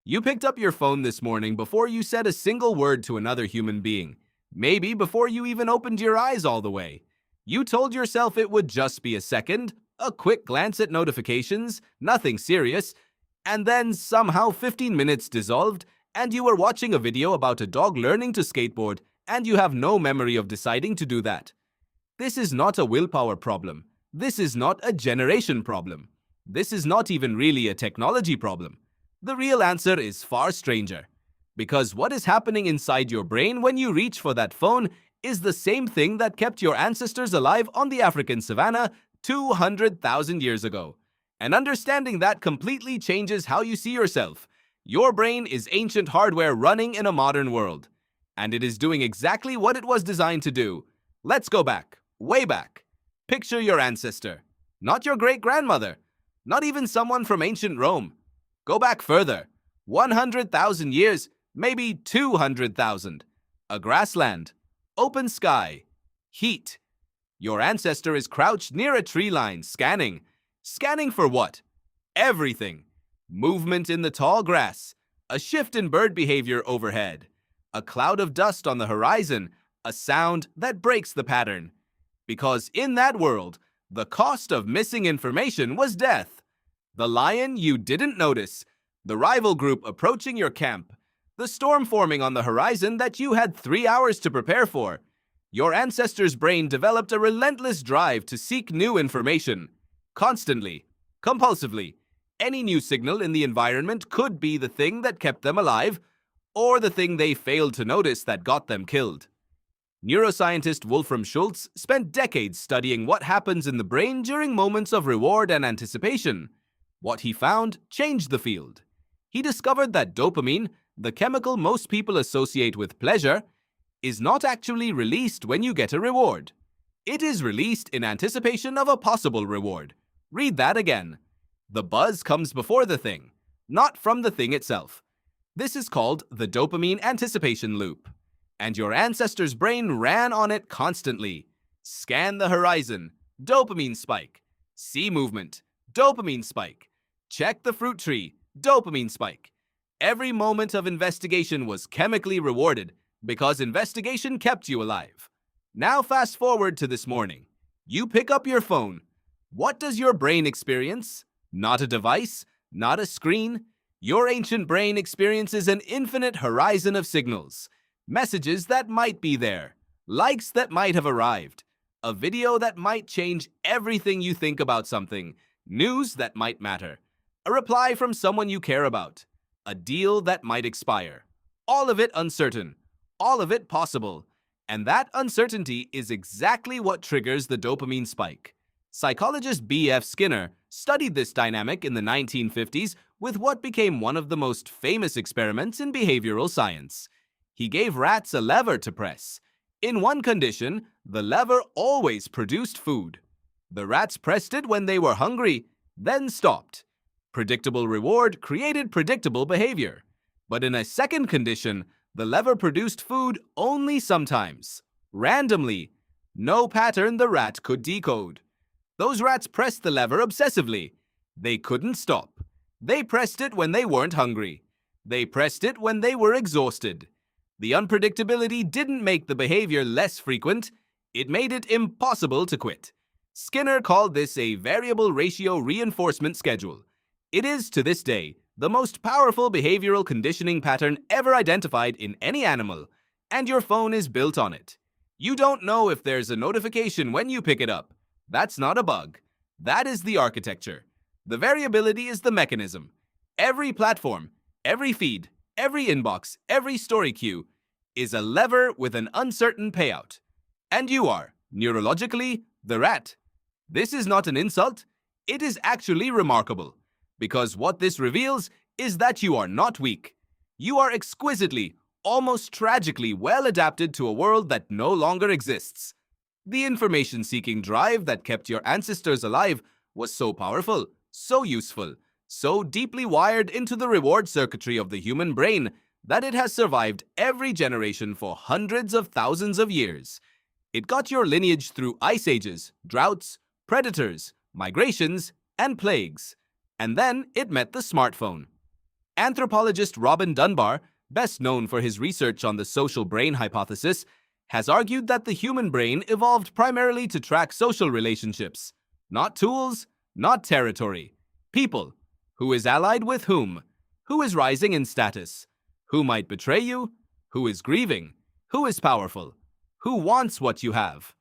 You picked up your phone this morning before you said a single word to another human being. Maybe before you even opened your eyes all the way. You told yourself it would just be a second, a quick glance at notifications, nothing serious, and then somehow 15 minutes dissolved, and you were watching a video about a dog learning to skateboard, and you have no memory of deciding to do that. This is not a willpower problem. This is not a generation problem. This is not even really a technology problem. The real answer is far stranger. Because what is happening inside your brain when you reach for that phone is the same thing that kept your ancestors alive on the African savanna 200,000 years ago. And understanding that completely changes how you see yourself. Your brain is ancient hardware running in a modern world. And it is doing exactly what it was designed to do. Let's go back, way back. Picture your ancestor. Not your great-grandmother. Not even someone from ancient Rome. Go back further. 100,000 years, maybe 200,000. A grassland. Open sky. Heat. Your ancestor is crouched near a tree line, scanning. Scanning for what? Everything. Movement in the tall grass. A shift in bird behavior overhead. A cloud of dust on the horizon. A sound that breaks the pattern. Because in that world, the cost of missing information was death. The lion you didn't notice. The rival group approaching your camp. The storm forming on the horizon that you had 3 hours to prepare for. Your ancestor's brain developed a relentless drive to seek new information. Constantly, compulsively. Any new signal in the environment could be the thing that kept them alive, or the thing they failed to notice that got them killed. Neuroscientist Wolfram Schultz spent decades studying what happens in the brain during moments of reward and anticipation. What he found changed the field. He discovered that dopamine, the chemical most people associate with pleasure, is not actually released when you get a reward. It is released in anticipation of a possible reward. Read that again. The buzz comes before the thing, not from the thing itself. This is called the dopamine anticipation loop. And your ancestor's brain ran on it constantly. Scan the horizon, dopamine spike. See movement, dopamine spike. Check the fruit tree, dopamine spike. Every moment of investigation was chemically rewarded because investigation kept you alive. Now fast forward to this morning. You pick up your phone. What does your brain experience? Not a device, not a screen. Your ancient brain experiences an infinite horizon of signals. Messages that might be there, likes that might have arrived, a video that might change everything you think about something, news that might matter, a reply from someone you care about, a deal that might expire. All of it uncertain, all of it possible, and that uncertainty is exactly what triggers the dopamine spike. Psychologist B.F. Skinner studied this dynamic in the 1950s with what became one of the most famous experiments in behavioral science. He gave rats a lever to press. In one condition, the lever always produced food. The rats pressed it when they were hungry, then stopped. Predictable reward created predictable behavior. But in a second condition, the lever produced food only sometimes, randomly. No pattern the rat could decode. Those rats pressed the lever obsessively. They couldn't stop. They pressed it when they weren't hungry. They pressed it when they were exhausted. The unpredictability didn't make the behavior less frequent, it made it impossible to quit. Skinner called this a variable ratio reinforcement schedule. It is, to this day, the most powerful behavioral conditioning pattern ever identified in any animal, and your phone is built on it. You don't know if there's a notification when you pick it up. That's not a bug. That is the architecture. The variability is the mechanism. Every platform, every feed, every inbox, every story queue is a lever with an uncertain payout. And you are, neurologically, the rat. This is not an insult. It is actually remarkable. Because what this reveals is that you are not weak. You are exquisitely, almost tragically well adapted to a world that no longer exists. The information-seeking drive that kept your ancestors alive was so powerful, so useful, so deeply wired into the reward circuitry of the human brain that it has survived every generation for hundreds of thousands of years. It got your lineage through ice ages, droughts, predators, migrations, and plagues. And then it met the smartphone. Anthropologist Robin Dunbar, best known for his research on the social brain hypothesis, has argued that the human brain evolved primarily to track social relationships. Not tools, not territory. People. Who is allied with whom? Who is rising in status? Who might betray you? Who is grieving? Who is powerful? Who wants what you have?